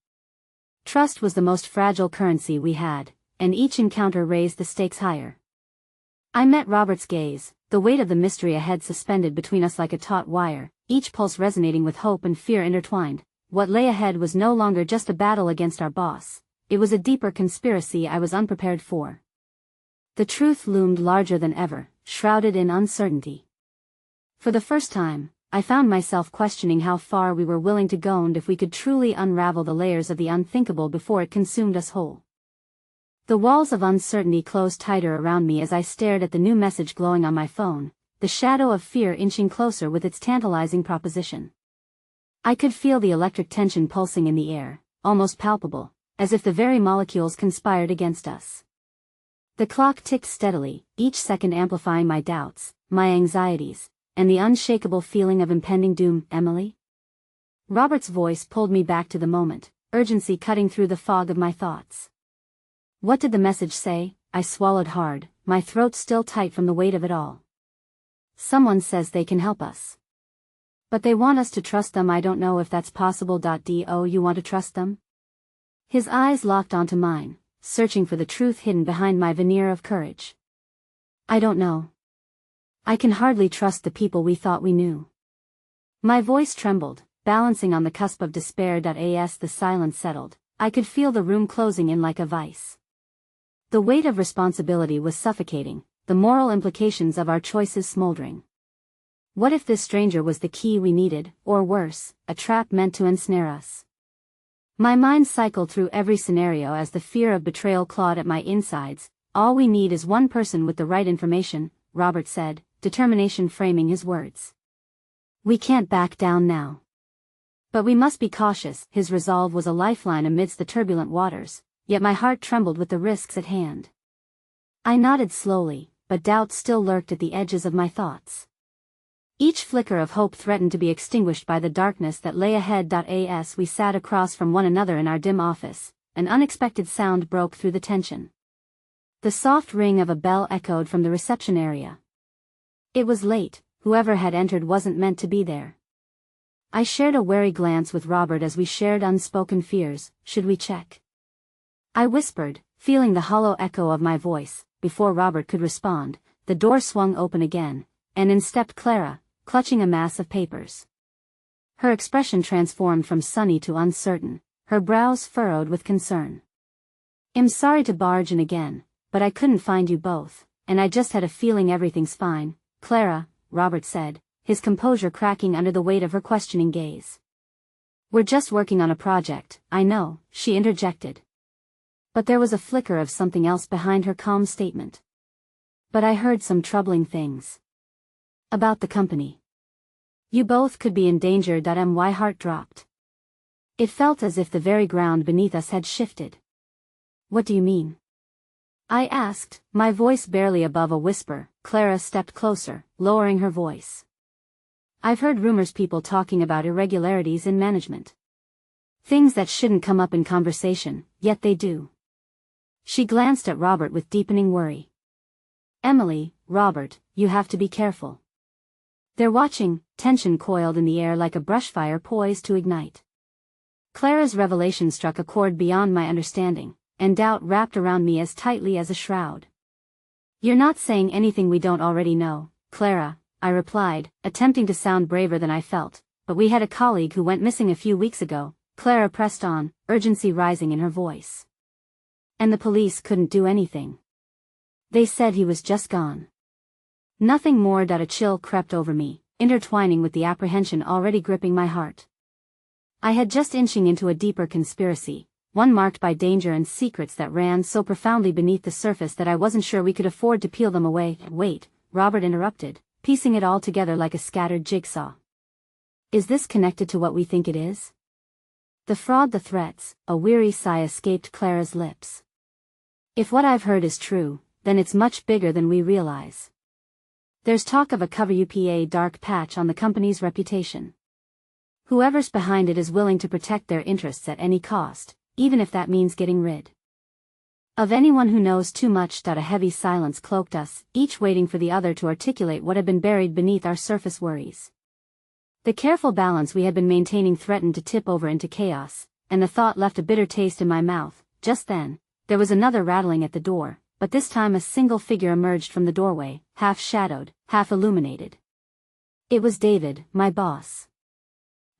Trust was the most fragile currency we had, and each encounter raised the stakes higher. I met Robert's gaze, the weight of the mystery ahead suspended between us like a taut wire, each pulse resonating with hope and fear intertwined. What lay ahead was no longer just a battle against our boss. It was a deeper conspiracy I was unprepared for. The truth loomed larger than ever, shrouded in uncertainty. For the first time, I found myself questioning how far we were willing to go and if we could truly unravel the layers of the unthinkable before it consumed us whole. The walls of uncertainty closed tighter around me as I stared at the new message glowing on my phone, the shadow of fear inching closer with its tantalizing proposition. I could feel the electric tension pulsing in the air, almost palpable, as if the very molecules conspired against us. The clock ticked steadily, each second amplifying my doubts, my anxieties, and the unshakable feeling of impending doom. Emily? Robert's voice pulled me back to the moment, urgency cutting through the fog of my thoughts. What did the message say? I swallowed hard, my throat still tight from the weight of it all. Someone says they can help us. But they want us to trust them. I don't know if that's possible. Do you want to trust them? His eyes locked onto mine, searching for the truth hidden behind my veneer of courage. I don't know. I can hardly trust the people we thought we knew. My voice trembled, balancing on the cusp of despair. As the silence settled, I could feel the room closing in like a vice. The weight of responsibility was suffocating, the moral implications of our choices smoldering. What if this stranger was the key we needed, or worse, a trap meant to ensnare us? My mind cycled through every scenario as the fear of betrayal clawed at my insides. All we need is one person with the right information, Robert said, determination framing his words. We can't back down now. But we must be cautious. His resolve was a lifeline amidst the turbulent waters, yet my heart trembled with the risks at hand. I nodded slowly, but doubt still lurked at the edges of my thoughts. Each flicker of hope threatened to be extinguished by the darkness that lay ahead. As we sat across from one another in our dim office, an unexpected sound broke through the tension. The soft ring of a bell echoed from the reception area. It was late, whoever had entered wasn't meant to be there. I shared a wary glance with Robert as we shared unspoken fears. Should we check? I whispered, feeling the hollow echo of my voice. Before Robert could respond, the door swung open again, and in stepped Clara, clutching a mass of papers. Her expression transformed from sunny to uncertain, her brows furrowed with concern. "I'm sorry to barge in again, but I couldn't find you both, and I just had a feeling everything's fine, Clara," Robert said, his composure cracking under the weight of her questioning gaze. "We're just working on a project, I know," she interjected. But there was a flicker of something else behind her calm statement. "But I heard some troubling things. About the company. You both could be in danger." My heart dropped. It felt as if the very ground beneath us had shifted. "What do you mean?" I asked, my voice barely above a whisper. Clara stepped closer, lowering her voice. "I've heard rumors, people talking about irregularities in management. Things that shouldn't come up in conversation, yet they do." She glanced at Robert with deepening worry. "Emily, Robert, you have to be careful. They're watching." Tension coiled in the air like a brushfire poised to ignite. Clara's revelation struck a chord beyond my understanding, and doubt wrapped around me as tightly as a shroud. "You're not saying anything we don't already know, Clara," I replied, attempting to sound braver than I felt. "But we had a colleague who went missing a few weeks ago," Clara pressed on, urgency rising in her voice. "And the police couldn't do anything. They said he was just gone." Nothing more. A chill crept over me, intertwining with the apprehension already gripping my heart. I had just inching into a deeper conspiracy, one marked by danger and secrets that ran so profoundly beneath the surface that I wasn't sure we could afford to peel them away. "Wait," Robert interrupted, piecing it all together like a scattered jigsaw. "Is this connected to what we think it is?" "The fraud, the threats," a weary sigh escaped Clara's lips. "If what I've heard is true, then it's much bigger than we realize. There's talk of a cover-up dark patch on the company's reputation. Whoever's behind it is willing to protect their interests at any cost, even if that means getting rid of anyone who knows too much." A heavy silence cloaked us, each waiting for the other to articulate what had been buried beneath our surface worries. The careful balance we had been maintaining threatened to tip over into chaos, and the thought left a bitter taste in my mouth. Just then, there was another rattling at the door, but this time a single figure emerged from the doorway, half-shadowed, half-illuminated. It was David, my boss.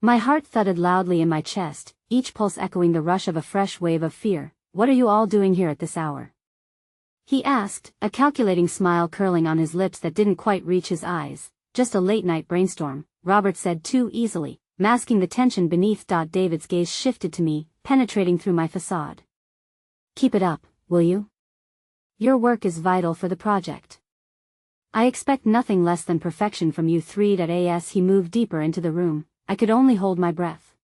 My heart thudded loudly in my chest, each pulse echoing the rush of a fresh wave of fear. "What are you all doing here at this hour?" he asked, a calculating smile curling on his lips that didn't quite reach his eyes. "Just a late-night brainstorm," Robert said too easily, masking the tension beneath. David's gaze shifted to me, penetrating through my facade. "Keep it up, will you? Your work is vital for the project. I expect nothing less than perfection from you three." As he moved deeper into the room, I could only hold my breath.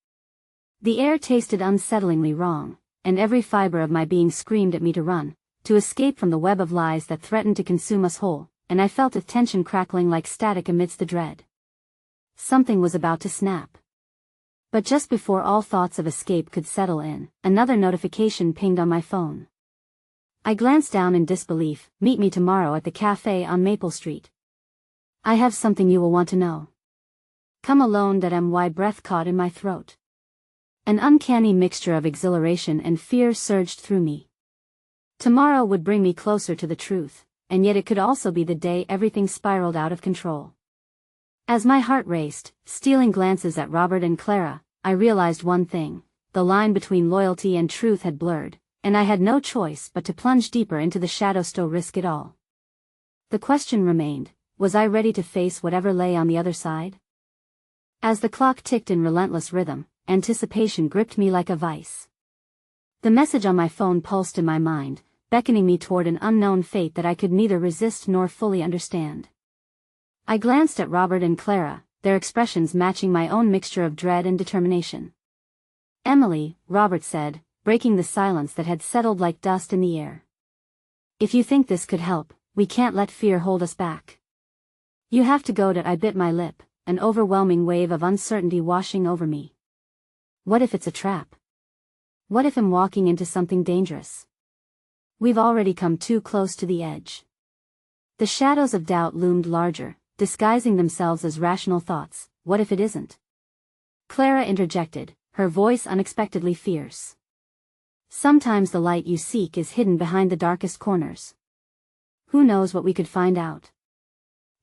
The air tasted unsettlingly wrong, and every fiber of my being screamed at me to run, to escape from the web of lies that threatened to consume us whole, and I felt the tension crackling like static amidst the dread. Something was about to snap. But just before all thoughts of escape could settle in, another notification pinged on my phone. I glanced down in disbelief. "Meet me tomorrow at the cafe on Maple Street. I have something you will want to know." "Come alone." My breath caught in my throat. An uncanny mixture of exhilaration and fear surged through me. Tomorrow would bring me closer to the truth, and yet it could also be the day everything spiraled out of control. As my heart raced, stealing glances at Robert and Clara, I realized one thing: the line between loyalty and truth had blurred, and I had no choice but to plunge deeper into the shadows to risk it all. The question remained: was I ready to face whatever lay on the other side? As the clock ticked in relentless rhythm, anticipation gripped me like a vice. The message on my phone pulsed in my mind, beckoning me toward an unknown fate that I could neither resist nor fully understand. I glanced at Robert and Clara, their expressions matching my own mixture of dread and determination. "Emily," Robert said, breaking the silence that had settled like dust in the air. "If you think this could help, we can't let fear hold us back. You have to go to." I bit my lip, an overwhelming wave of uncertainty washing over me. What if it's a trap? What if I'm walking into something dangerous? We've already come too close to the edge. The shadows of doubt loomed larger, disguising themselves as rational thoughts. What if it isn't? Clara interjected, her voice unexpectedly fierce. "Sometimes the light you seek is hidden behind the darkest corners. Who knows what we could find out?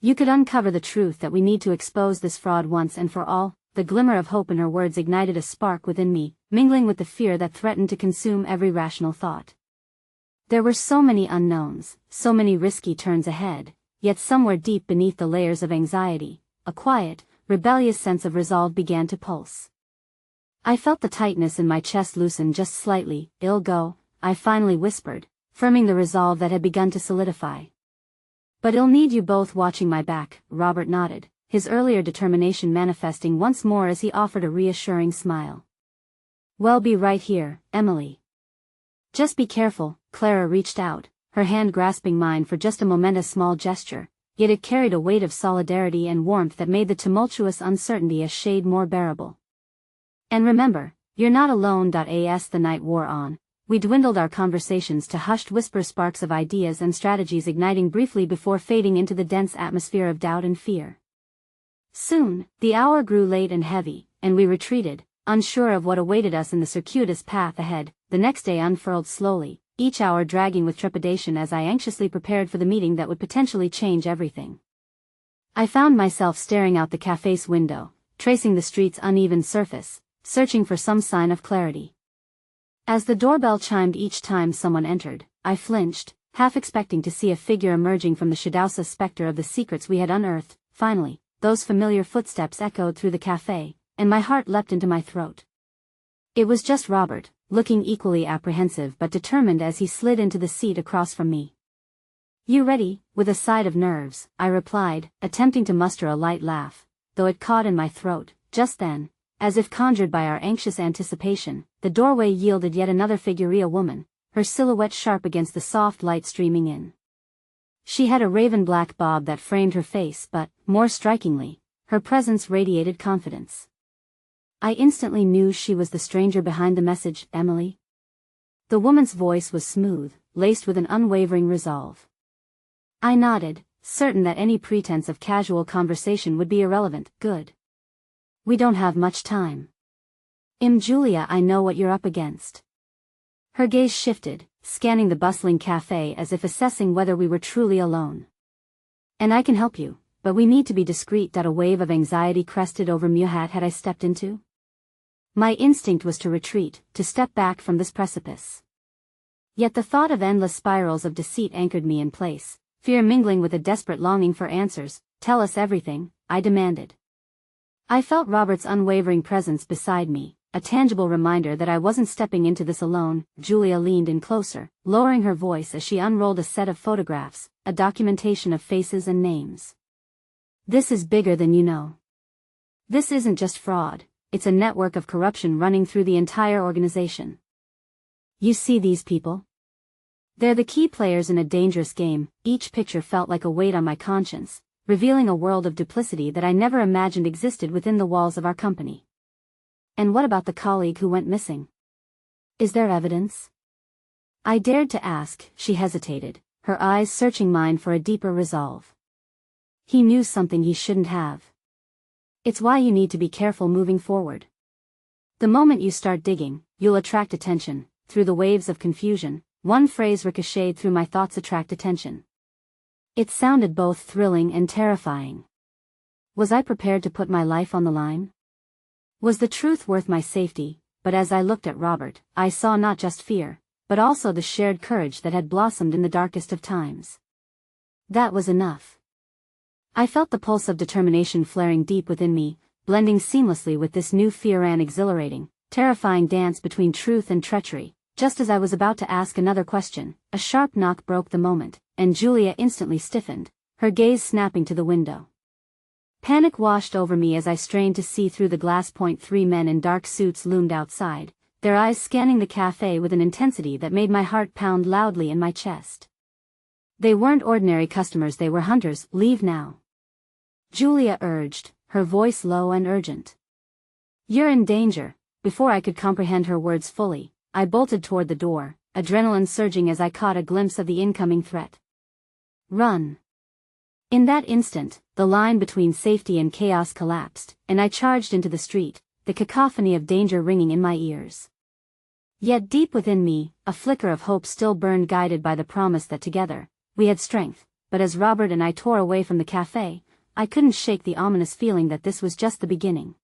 You could uncover the truth that we need to expose this fraud once and for all." The glimmer of hope in her words ignited a spark within me, mingling with the fear that threatened to consume every rational thought. There were so many unknowns, so many risky turns ahead, yet somewhere deep beneath the layers of anxiety, a quiet, rebellious sense of resolve began to pulse. I felt the tightness in my chest loosen just slightly. "It'll go," I finally whispered, firming the resolve that had begun to solidify. "But it'll need you both watching my back," Robert nodded, his earlier determination manifesting once more as he offered a reassuring smile. "We'll be right here, Emily. Just be careful." Clara reached out, her hand grasping mine for just a moment, a small gesture, yet it carried a weight of solidarity and warmth that made the tumultuous uncertainty a shade more bearable. "And remember, you're not alone." As the night wore on, we dwindled our conversations to hushed whisper, sparks of ideas and strategies igniting briefly before fading into the dense atmosphere of doubt and fear. Soon, the hour grew late and heavy, and we retreated, unsure of what awaited us in the circuitous path ahead. The next day unfurled slowly, each hour dragging with trepidation as I anxiously prepared for the meeting that would potentially change everything. I found myself staring out the cafe's window, tracing the street's uneven surface, searching for some sign of clarity. As the doorbell chimed each time someone entered, I flinched, half expecting to see a figure emerging from the Shadowsa specter of the secrets we had unearthed. Finally, those familiar footsteps echoed through the cafe, and my heart leapt into my throat. It was just Robert, looking equally apprehensive but determined as he slid into the seat across from me. "You ready?" With a side of nerves, I replied, attempting to muster a light laugh, though it caught in my throat. Just then, as if conjured by our anxious anticipation, the doorway yielded yet another figure, a woman, her silhouette sharp against the soft light streaming in. She had a raven-black bob that framed her face, but, more strikingly, her presence radiated confidence. I instantly knew she was the stranger behind the message. "Emily?" The woman's voice was smooth, laced with an unwavering resolve. I nodded, certain that any pretense of casual conversation would be irrelevant. "Good. We don't have much time. Julia, I know what you're up against." Her gaze shifted, scanning the bustling cafe as if assessing whether we were truly alone. "And I can help you, but we need to be discreet." A wave of anxiety crested over me. Had I stepped into? My instinct was to retreat, to step back from this precipice. Yet the thought of endless spirals of deceit anchored me in place, fear mingling with a desperate longing for answers. "Tell us everything," I demanded. I felt Robert's unwavering presence beside me, a tangible reminder that I wasn't stepping into this alone. Julia leaned in closer, lowering her voice as she unrolled a set of photographs, a documentation of faces and names. "This is bigger than you know. This isn't just fraud, it's a network of corruption running through the entire organization. You see these people? They're the key players in a dangerous game." Each picture felt like a weight on my conscience, revealing a world of duplicity that I never imagined existed within the walls of our company. "And what about the colleague who went missing? Is there evidence?" I dared to ask. She hesitated, her eyes searching mine for a deeper resolve. "He knew something he shouldn't have. It's why you need to be careful moving forward. The moment you start digging, you'll attract attention." Through the waves of confusion, one phrase ricocheted through my thoughts: attract attention. It sounded both thrilling and terrifying. Was I prepared to put my life on the line? Was the truth worth my safety? But as I looked at Robert, I saw not just fear, but also the shared courage that had blossomed in the darkest of times. That was enough. I felt the pulse of determination flaring deep within me, blending seamlessly with this new fear, an exhilarating, terrifying dance between truth and treachery. Just as I was about to ask another question, a sharp knock broke the moment, and Julia instantly stiffened, her gaze snapping to the window. Panic washed over me as I strained to see through the glass. Three men in dark suits loomed outside, their eyes scanning the cafe with an intensity that made my heart pound loudly in my chest. They weren't ordinary customers, they were hunters. Leave now, Julia urged, her voice low and urgent. You're in danger. Before I could comprehend her words fully, I bolted toward the door, adrenaline surging as I caught a glimpse of the incoming threat. Run! In that instant, the line between safety and chaos collapsed, and I charged into the street, the cacophony of danger ringing in my ears. Yet deep within me, a flicker of hope still burned, guided by the promise that together, we had strength. But as Robert and I tore away from the cafe, I couldn't shake the ominous feeling that this was just the beginning.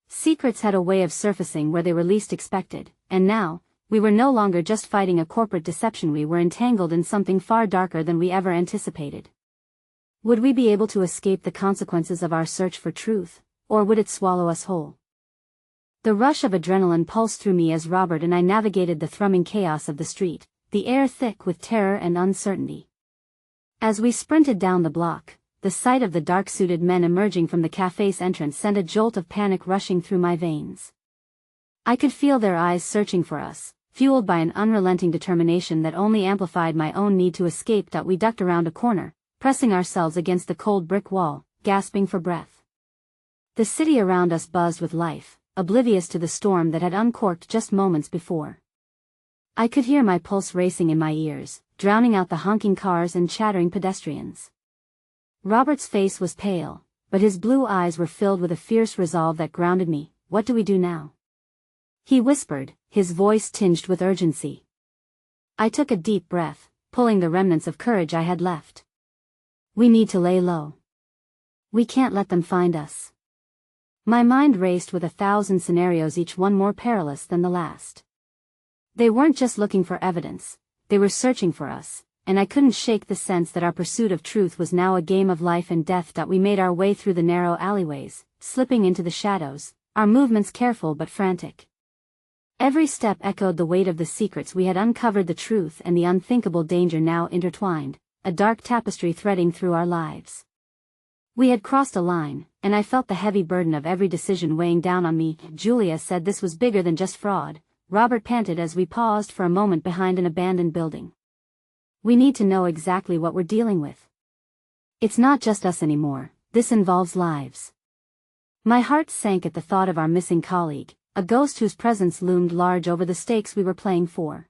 Secrets had a way of surfacing where they were least expected, and now, we were no longer just fighting a corporate deception, we were entangled in something far darker than we ever anticipated. Would we be able to escape the consequences of our search for truth, or would it swallow us whole? The rush of adrenaline pulsed through me as Robert and I navigated the thrumming chaos of the street, the air thick with terror and uncertainty. As we sprinted down the block, the sight of the dark-suited men emerging from the cafe's entrance sent a jolt of panic rushing through my veins. I could feel their eyes searching for us, fueled by an unrelenting determination that only amplified my own need to escape. We ducked around a corner, pressing ourselves against the cold brick wall, gasping for breath. The city around us buzzed with life, oblivious to the storm that had uncorked just moments before. I could hear my pulse racing in my ears, drowning out the honking cars and chattering pedestrians. Robert's face was pale, but his blue eyes were filled with a fierce resolve that grounded me. What do we do now? He whispered, his voice tinged with urgency. I took a deep breath, pulling the remnants of courage I had left. We need to lay low. We can't let them find us. My mind raced with 1,000 scenarios, each one more perilous than the last. They weren't just looking for evidence, they were searching for us, and I couldn't shake the sense that our pursuit of truth was now a game of life and death. We made our way through the narrow alleyways, slipping into the shadows, our movements careful but frantic. Every step echoed the weight of the secrets we had uncovered, the truth and the unthinkable danger now intertwined, a dark tapestry threading through our lives. We had crossed a line, and I felt the heavy burden of every decision weighing down on me. Julia said this was bigger than just fraud, Robert panted as we paused for a moment behind an abandoned building. We need to know exactly what we're dealing with. It's not just us anymore, this involves lives. My heart sank at the thought of our missing colleague, a ghost whose presence loomed large over the stakes we were playing for.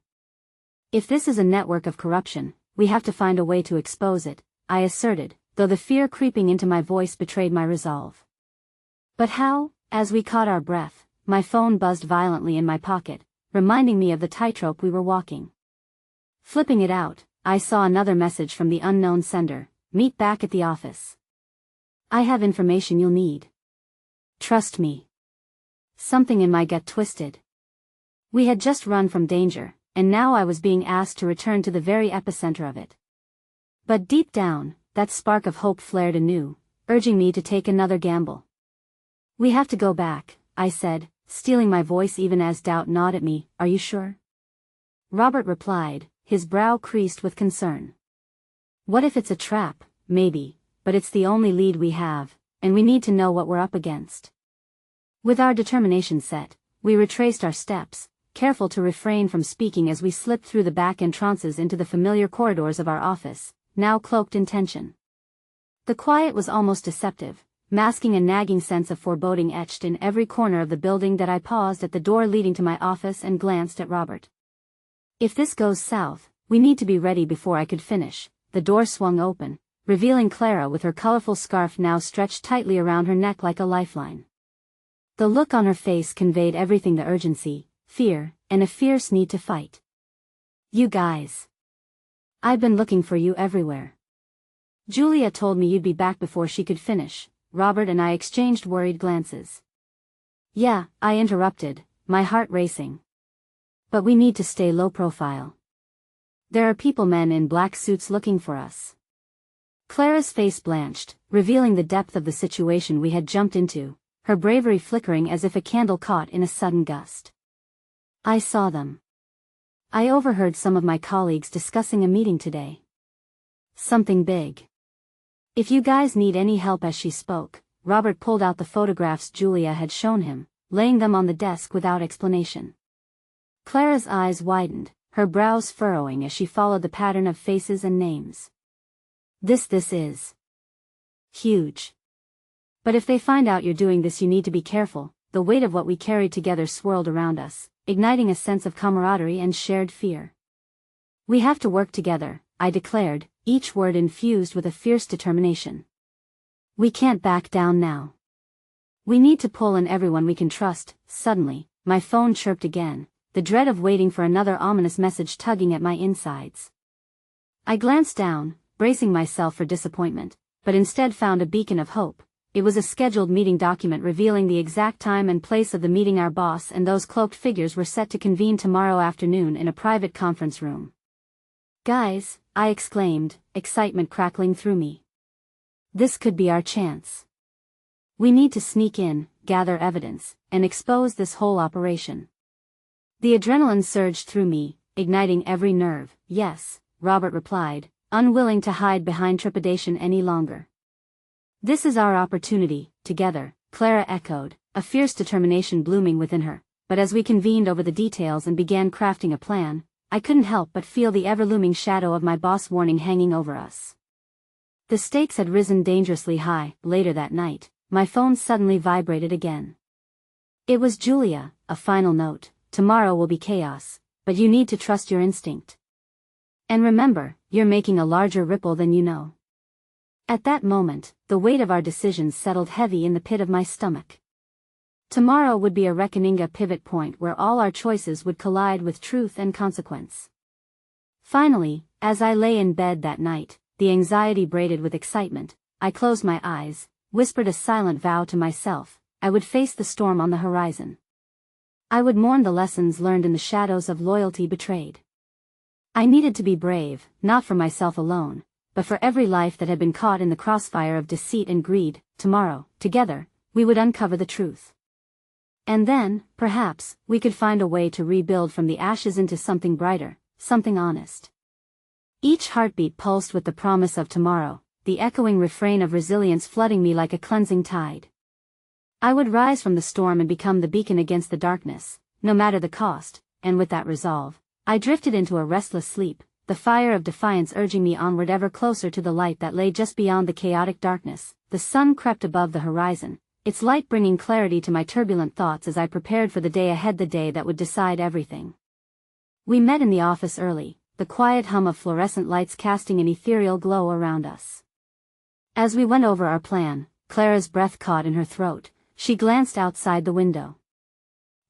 If this is a network of corruption, we have to find a way to expose it, I asserted, though the fear creeping into my voice betrayed my resolve. But how? As we caught our breath, my phone buzzed violently in my pocket, reminding me of the tightrope we were walking. Flipping it out, I saw another message from the unknown sender. Meet back at the office. I have information you'll need. Trust me. Something in my gut twisted. We had just run from danger, and now I was being asked to return to the very epicenter of it. But deep down, that spark of hope flared anew, urging me to take another gamble. We have to go back, I said, steeling my voice even as doubt gnawed at me. Are you sure? Robert replied, his brow creased with concern. What if it's a trap? Maybe, but it's the only lead we have, and we need to know what we're up against. With our determination set, we retraced our steps, careful to refrain from speaking as we slipped through the back entrances into the familiar corridors of our office, now cloaked in tension. The quiet was almost deceptive, masking a nagging sense of foreboding etched in every corner of the building. That I paused at the door leading to my office and glanced at Robert. If this goes south, we need to be ready. Before I could finish, the door swung open, revealing Clara with her colorful scarf now stretched tightly around her neck like a lifeline. The look on her face conveyed everything: the urgency, fear, and a fierce need to fight. You guys. I've been looking for you everywhere. Julia told me you'd be back before she could finish. Robert and I exchanged worried glances. Yeah, I interrupted, my heart racing. But we need to stay low profile. There are men in black suits looking for us. Clara's face blanched, revealing the depth of the situation we had jumped into, her bravery flickering as if a candle caught in a sudden gust. I saw them. I overheard some of my colleagues discussing a meeting today. Something big. If you guys need any help. As she spoke, Robert pulled out the photographs Julia had shown him, laying them on the desk without explanation. Clara's eyes widened, her brows furrowing as she followed the pattern of faces and names. This is huge. But if they find out you're doing this, you need to be careful. The weight of what we carried together swirled around us, igniting a sense of camaraderie and shared fear. We have to work together, I declared, each word infused with a fierce determination. We can't back down now. We need to pull in everyone we can trust. Suddenly, my phone chirped again, the dread of waiting for another ominous message tugging at my insides. I glanced down, bracing myself for disappointment, but instead found a beacon of hope. It was a scheduled meeting document revealing the exact time and place of the meeting. Our boss and those cloaked figures were set to convene tomorrow afternoon in a private conference room. Guys, I exclaimed, excitement crackling through me. This could be our chance. We need to sneak in, gather evidence, and expose this whole operation. The adrenaline surged through me, igniting every nerve. Yes, Robert replied, unwilling to hide behind trepidation any longer. This is our opportunity, together, Clara echoed, a fierce determination blooming within her. But as we convened over the details and began crafting a plan, I couldn't help but feel the ever-looming shadow of my boss warning hanging over us. The stakes had risen dangerously high. Later that night, my phone suddenly vibrated again. It was Julia, a final note. Tomorrow will be chaos, but you need to trust your instinct. And remember, you're making a larger ripple than you know. At that moment, the weight of our decisions settled heavy in the pit of my stomach. Tomorrow would be a reckoning, a pivot point where all our choices would collide with truth and consequence. Finally, as I lay in bed that night, the anxiety braided with excitement, I closed my eyes, whispered a silent vow to myself. I would face the storm on the horizon. I would mourn the lessons learned in the shadows of loyalty betrayed. I needed to be brave, not for myself alone, but for every life that had been caught in the crossfire of deceit and greed. Tomorrow, together, we would uncover the truth. And then, perhaps, we could find a way to rebuild from the ashes into something brighter, something honest. Each heartbeat pulsed with the promise of tomorrow, the echoing refrain of resilience flooding me like a cleansing tide. I would rise from the storm and become the beacon against the darkness, no matter the cost, and with that resolve, I drifted into a restless sleep, the fire of defiance urging me onward ever closer to the light that lay just beyond the chaotic darkness. The sun crept above the horizon, its light bringing clarity to my turbulent thoughts as I prepared for the day ahead, the day that would decide everything. We met in the office early, the quiet hum of fluorescent lights casting an ethereal glow around us. As we went over our plan, Clara's breath caught in her throat. She glanced outside the window.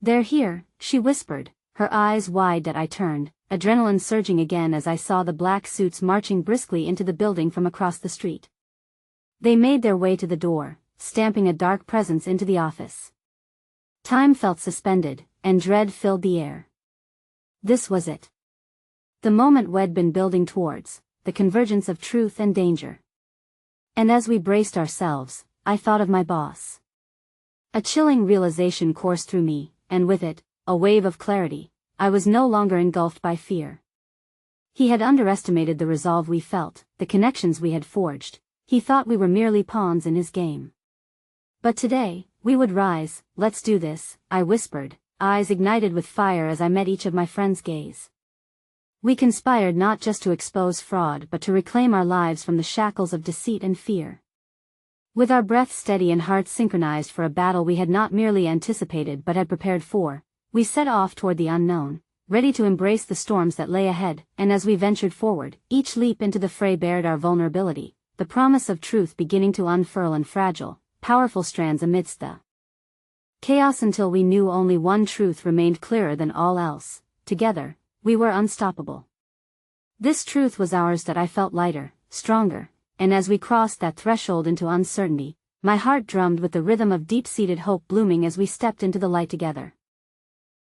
"They're here," she whispered, her eyes wide. That I turned, adrenaline surging again as I saw the black suits marching briskly into the building from across the street. They made their way to the door, stamping a dark presence into the office. Time felt suspended, and dread filled the air. This was it. The moment we'd been building towards, the convergence of truth and danger. And as we braced ourselves, I thought of my boss. A chilling realization coursed through me, and with it, a wave of clarity. I was no longer engulfed by fear. He had underestimated the resolve we felt, the connections we had forged. He thought we were merely pawns in his game. But today, we would rise. "Let's do this," I whispered, eyes ignited with fire as I met each of my friends' gaze. We conspired not just to expose fraud but to reclaim our lives from the shackles of deceit and fear. With our breath steady and hearts synchronized for a battle we had not merely anticipated but had prepared for, we set off toward the unknown, ready to embrace the storms that lay ahead. And as we ventured forward, each leap into the fray bared our vulnerability, the promise of truth beginning to unfurl in fragile, powerful strands amidst the chaos, until we knew only one truth remained clearer than all else: together, we were unstoppable. This truth was ours. That I felt lighter, stronger, and as we crossed that threshold into uncertainty, my heart drummed with the rhythm of deep-seated hope blooming as we stepped into the light together.